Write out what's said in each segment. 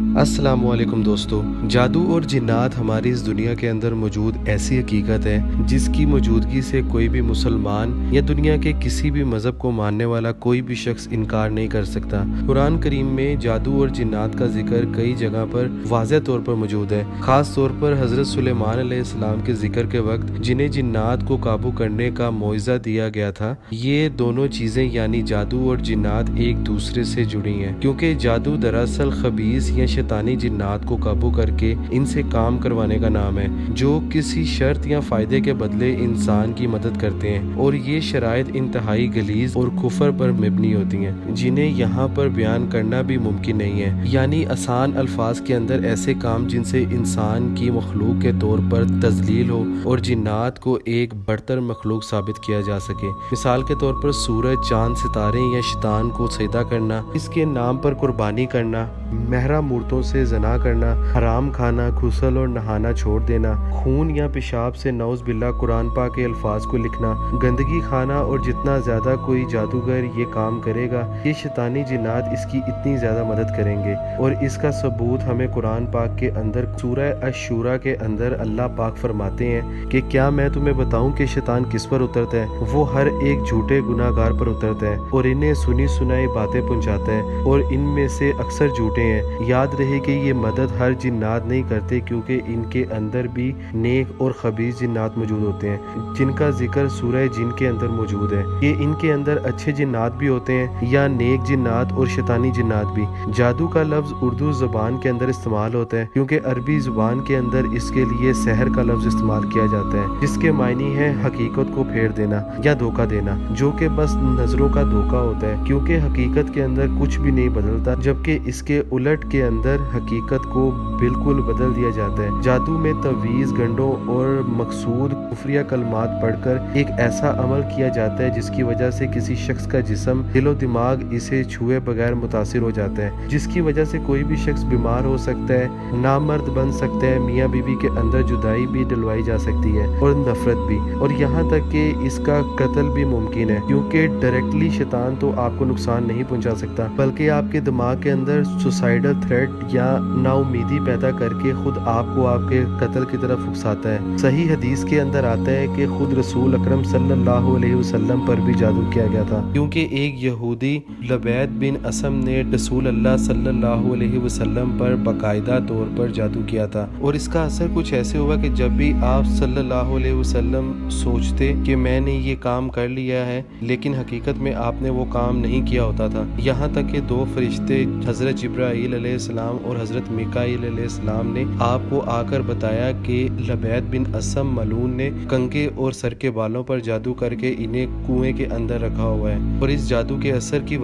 अस्सलाम वालेकुम दोस्तों। जादू और जिन्नात हमारी इस दुनिया के अंदर मौजूद ऐसी हकीकत है जिसकी मौजूदगी से कोई भी मुसलमान या दुनिया के किसी भी मज़हब को मानने वाला कोई भी शख्स इनकार नहीं कर सकता। कुरान करीम में जादू और जिन्नात का जिक्र कई जगह पर वाज़ेह तौर पर मौजूद है। ख़ास तौर पर हज़रत सुलेमान अलैहिस्सलाम के जिक्र के वक्त जिन्हें जिन्नात को काबू करने का मुआवजा दिया गया था, ये दोनों चीज़ें यानी जादू और जिन्नात एक दूसरे से जुड़ी हैं, क्योंकि जादू दरअसल खबीस या शैतानी जिन्नात को काबू करके इनसे काम करवाने का नाम है, जो किसी शर्त या फ़ायदे के बदले इंसान की मदद करते हैं। और ये शराइत इंतहाई गलीज और कुफर पर मबनी होती हैं, जिन्हें यहाँ पर बयान करना भी मुमकिन नहीं है। यानी आसान अल्फाज के अंदर ऐसे काम जिनसे इंसान की मखलूक के तौर पर तजलील हो और जिन्नात को एक बढ़तर मखलूक साबित किया जा सके। मिसाल के तौर पर सूरज, चांद, सितारे या शैतान को सजदा करना, इसके नाम पर कुर्बानी करना, महरा मूर्तों से जना करना, हराम खाना, गुस्ल और नहाना छोड़ देना, खून या पेशाब से नौज बिल्ला कुरान पाक के अल्फाज को लिखना, गंदगी खाना। और जितना ज़्यादा कोई जादूगर ये काम करेगा, ये शैतानी जिन्नात इसकी इतनी ज़्यादा मदद करेंगे। और इसका सबूत हमें कुरान पाक के अंदर सूरह अश-शूरा के अंदर अल्लाह पाक फरमाते हैं कि क्या मैं तुम्हें बताऊं कि शैतान किस पर उतरता है? वो हर एक झूठे गुनाहगार पर उतरता है और इन्हें सुनी सुनाई बातें पहुंचाता है, और इनमें से अक्सर झूठे हैं। याद रहे कि ये मदद हर जिन्नात नहीं करते, क्योंकि इनके अंदर भी नेक और खबीस जिन्नात मौजूद होते हैं, जिनका जिक्र सूरह जिन के अंदर मौजूद है। ये इनके अंदर अच्छे जिन्नात भी होते हैं या नेक जिन्नात और शैतानी जिन्नात भी। जादू का लफ्ज उर्दू ज़बान के अंदर इस्तेमाल होता है, क्योंकि अरबी ज़ुबान के अंदर इसके लिए सहर का लफ्ज इस्तेमाल किया जाता है, जिसके मायने है हकीकत को फेर देना या धोखा देना, जो कि बस नजरों का धोखा होता है, क्योंकि हकीकत के अंदर कुछ भी नहीं बदलता, जबकि इसके उलट के अंदर हकीकत को बिल्कुल बदल दिया जाता है। जादू में तवीज़, गंडों और मकसूद कुफरिया कलमात पढ़कर एक ऐसा अमल किया जाता है जिसकी वजह से किसी शख्स का जिस्म, दिलो दिमाग इसे छुए बगैर मुतासिर हो जाता है, जिसकी वजह से कोई भी शख्स बीमार हो सकता है, नामर्द बन सकता है, मियाँ बीवी के अंदर जुदाई भी डलवाई जा सकती है और नफरत भी, और यहाँ तक कि इसका कत्ल भी मुमकिन है, क्योंकि डायरेक्टली शैतान तो आपको नुकसान नहीं पहुँचा सकता, बल्कि आपके दिमाग के अंदर सुसाइडल थ्रेट या नाउमीदी पैदा करके खुद आपको आपके कत्ल की तरफ उकसाता है। सही हदीस के अंदर आता है कि खुद रसूल अकरम सल्लल्लाहु अलैहि वसल्लम पर भी जादू किया गया था, क्योंकि एक यहूदी लबैद बिन असम ने रसूल अल्लाह सल्लल्लाहु अलैहि वसल्लम पर बाकायदा तौर पर जादू किया था। और इसका असर कुछ ऐसे हुआ कि जब भी आप सल्लल्लाहु अलैहि वसल्लम सोचते कि मैंने ये काम कर लिया है, लेकिन हकीकत में आपने वो काम नहीं किया होता था। यहाँ तक कि दो फरिश्ते हज़रत जिब्राईल अलैहिस्सलाम और हज़रत मिकाईल अलैहिस्सलाम ने आपको आकर बताया कि लबैद बिन असम मलून ने कंके और सर के बालों पर जादू करके इन्हें कुएं के अंदर रखा हुआ है, और इस जादू के असर की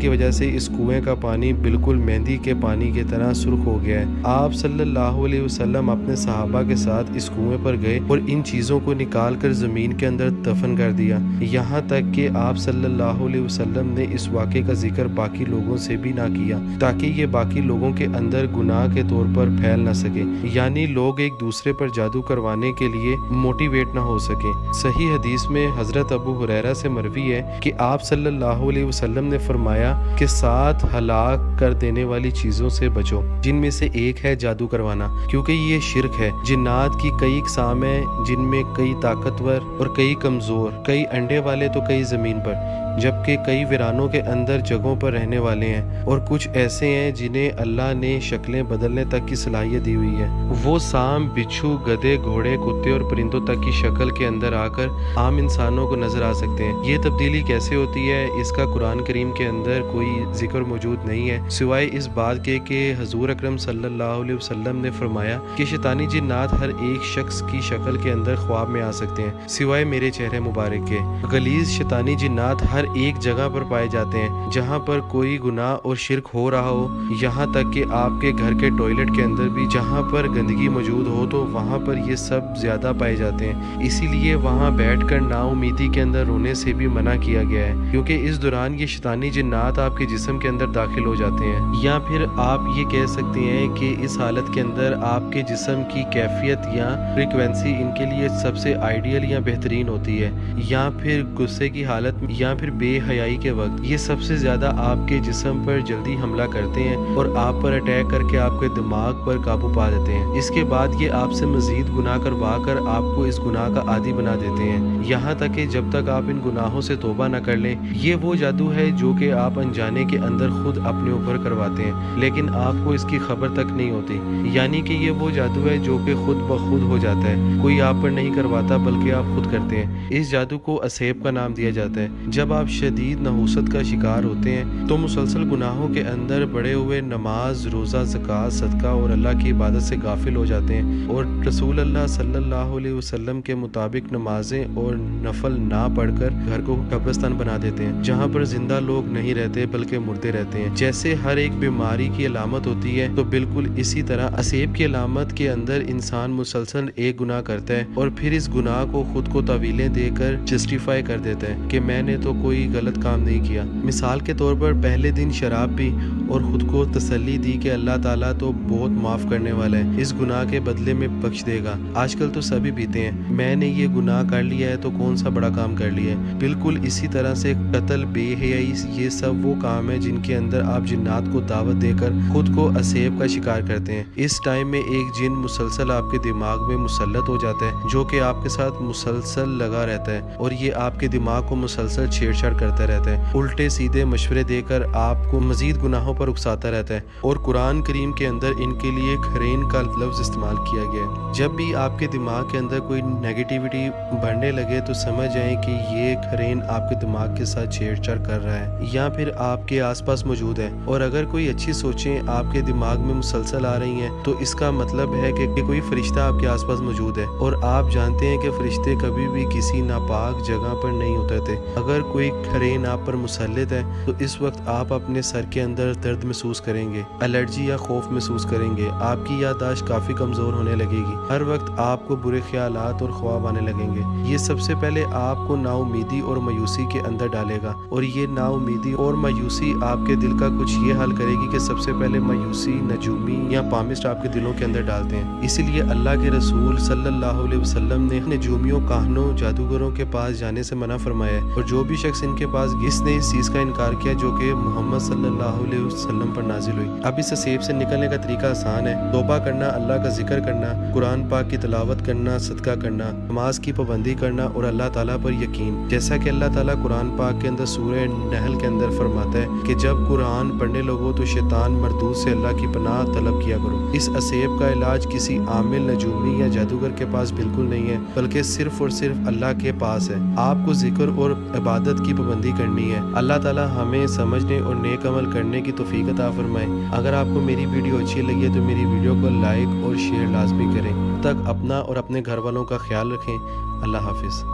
वजह से इस कुएं का पानी बिल्कुल मेहंदी के पानी की तरह सुर्ख हो गया है। आप सल्लल्लाहु अलैहि वसल्लम अपने सहाबा के साथ इस कुएं पर गए और इन चीज़ों को निकाल कर ज़मीन के अंदर दफन कर दिया। यहाँ तक कि आप सल्लल्लाहु अलैहि वसल्लम ने इस वाक़े का जिक्र बाकी लोगों से भी ना किया, ताकि ये बाकी लोगों के अंदर गुनाह के तौर पर फैल ना सके, यानी लोग एक दूसरे पर जादू करवाने के लिए मोटिवेट ना हो सके। सही हदीस में हज़रत अबू हुरैरा से मरवी है कि आप सल्लल्लाहु अलैहि वसल्लम ने फरमाया कि 7 हलाक कर देने वाली चीज़ों से बचो, जिनमें से एक है जादू करवाना, क्योंकि ये शिरक है। जिन्नात की कई इक़साम है, जिनमें कई ताकतवर और कई कमज़ोर, कई अंडे वाले तो कई ज़मीन पर, जबकि कई वीरानों के अंदर जगहों पर रहने वाले हैं, और कुछ ऐसे हैं जिन्हें अल्लाह ने शक्लें बदलने तक की सलाहियत दी हुई है। वो सांप, बिच्छू, गधे, घोड़े, कुत्ते और परिंदों तक की शक्ल के अंदर आकर आम इंसानों को नजर आ सकते हैं। ये तब्दीली कैसे होती है, इसका कुरान करीम के अंदर कोई जिक्र मौजूद नहीं है, सिवाय इस बात के कि हजूर अकरम सल्लल्लाहु अलैहि वसल्लम ने फरमाया कि शैतानी जिन्नात हर एक शख्स की शक्ल के अंदर ख्वाब में आ सकते हैं, सिवाय मेरे चेहरे मुबारक के। गलीज शैतानी जिन्नात हर एक जगह पर पाए जाते हैं जहाँ पर कोई गुनाह और शिरक हो रहा हो, यहाँ तक कि आपके घर के टॉयलेट के अंदर भी जहाँ पर गंदगी मौजूद हो, तो वहाँ पर ये सब ज्यादा पाए जाते हैं। इसीलिए वहाँ बैठकर नाउमीदी के अंदर रोने से भी मना किया गया है, क्योंकि इस दौरान ये शैतानी जिन्नात आपके जिस्म के अंदर दाखिल हो जाते हैं। या फिर आप ये कह सकते हैं कि इस हालत के अंदर आपके जिस्म की कैफियत या फ्रीक्वेंसी इनके लिए सबसे आइडियल या बेहतरीन होती है, या फिर गुस्से की हालत या फिर बेहयाई के वक्त ये सबसे ज्यादा आपके जिस्म جسم پر جلدی حملہ کرتے ہیں اور آپ پر اٹیک کر کے آپ کے دماغ پر قابو پا دیتے ہیں۔ اس کے بعد یہ آپ سے مزید گناہ کروا کر آپ کو اس گناہ کا عادی بنا دیتے ہیں، یہاں تک کہ جب تک آپ ان گناہوں سے توبہ نہ کر لیں۔ یہ وہ جادو ہے جو کہ آپ انجانے کے اندر خود اپنے اوپر کرواتے ہیں، لیکن آپ کو اس کی خبر تک نہیں ہوتی۔ یعنی کہ یہ وہ جادو ہے جو کہ خود بخود ہو جاتا ہے، کوئی آپ پر نہیں کرواتا بلکہ آپ خود کرتے ہیں۔ اس جادو کو اسیب کا نام دیا جاتا ہے۔ جب آپ شدید نحوست کا شکار ہوتے ہیں تو مسلسل گناہوں کے اندر بڑے ہوئے نماز، روزہ، زکوٰۃ، صدقہ اور اللہ کی عبادت سے غافل ہو جاتے ہیں، اور رسول اللہ صلی اللہ علیہ وسلم کے مطابق نمازیں اور نفل نہ پڑھ کر گھر کو قبرستان بنا دیتے ہیں، جہاں پر زندہ لوگ نہیں رہتے بلکہ مردے رہتے ہیں۔ جیسے ہر ایک بیماری کی علامت ہوتی ہے، تو بالکل اسی طرح اسیب کی علامت کے اندر انسان مسلسل ایک گناہ کرتا ہے اور پھر اس گناہ کو خود کو تعویلیں دے کر جسٹیفائی کر دیتا ہے کہ میں نے تو کوئی غلط کام نہیں کیا۔ مثال کے طور پر پہلے دن شراب پی اور خود کو تسلی دی کہ اللہ تعالیٰ تو بہت معاف کرنے والا ہے، اس گناہ کے بدلے میں بخش دے گا۔ آج کل تو سبھی پیتے ہیں، میں نے یہ گناہ کر لیا ہے تو کون سا بڑا کام کر لیا ہے۔ بالکل اسی طرح سے قتل، بے حیائی، یہ سب وہ کام ہے جن کے اندر آپ جنات کو دعوت دے کر خود کو اسیب کا شکار کرتے ہیں۔ اس ٹائم میں ایک جن مسلسل آپ کے دماغ میں مسلط ہو جاتا ہے، جو کہ آپ کے ساتھ مسلسل لگا رہتا ہے اور یہ آپ کے دماغ کو مسلسل چھیڑ چھاڑ کرتا رہتا ہے، الٹے سیدھے مشورے دے کر آپ کو مزید گناہوں پر اکساتا رہتا ہے۔ اور قرآن کریم کے اندر ان کے لیے کھرین کا لفظ استعمال کیا گیا ہے۔ جب بھی آپ کے دماغ کے اندر کوئی نیگیٹیوٹی بڑھنے لگے تو سمجھ جائیں کہ یہ کھرین آپ کے دماغ کے ساتھ چھیڑ چھاڑ کر رہا ہے یا پھر آپ کے آس پاس موجود ہے۔ اور اگر کوئی اچھی سوچیں آپ کے دماغ میں مسلسل آ رہی ہیں تو اس کا مطلب ہے کہ کوئی فرشتہ آپ کے آس پاس موجود ہے، اور آپ جانتے ہیں کہ فرشتے کبھی بھی کسی ناپاک جگہ پر نہیں اترتے۔ اگر کوئی کھرین آپ پر مسلط ہے تو اس وقت آپ اپنے سر کے اندر درد محسوس کریں گے، الرجی یا خوف محسوس کریں گے، آپ کی یادداشت کافی کمزور ہونے لگے گی، ہر وقت آپ کو برے خیالات اور خواب آنے لگیں گے۔ یہ سب سے پہلے آپ کو نا امیدی اور مایوسی کے اندر ڈالے گا، اور یہ نا امیدی اور مایوسی آپ کے دل کا کچھ یہ حل کرے گی کہ سب سے پہلے مایوسی، نجومی یا پامسٹ آپ کے دلوں کے اندر ڈالتے ہیں۔ اسی لیے اللہ کے رسول صلی اللہ علیہ وسلم نے نجومیوں، کاہنوں، جادوگروں کے پاس جانے سے منع فرمایا ہے، اور جو بھی شخص ان کے پاس اس نے اس چیز کا انکار کیا جو کہ محمد صلی اللہ علیہ وسلم پر نازل ہوئی۔ اب اس اسیب سے نکلنے کا طریقہ آسان ہے، توبہ کرنا، اللہ کا ذکر کرنا، قرآن پاک کی تلاوت کرنا، صدقہ کرنا، نماز کی پابندی کرنا اور اللہ تعالیٰ پر یقین۔ جیسا کہ اللہ تعالیٰ قرآن پاک کے اندر سورہ نحل کے اندر فرماتا ہے کہ جب قرآن پڑھنے لگو تو شیطان مردود سے اللہ کی پناہ طلب کیا کرو۔ اس اسیب کا علاج کسی عامل، نجومی یا جادوگر کے پاس بالکل نہیں ہے، بلکہ صرف اور صرف اللہ کے پاس ہے۔ آپ کو ذکر اور عبادت کی پابندی کرنی ہے۔ اللہ تعالیٰ ہمیں سمجھنے اور نیک عمل کرنے کی توفیق عطا فرمائے۔ اگر آپ کو میری ویڈیو اچھی لگی ہے تو میری ویڈیو کو لائک اور شیئر لازمی کریں۔ تب تک اپنا اور اپنے گھر والوں کا خیال رکھیں۔ اللہ حافظ۔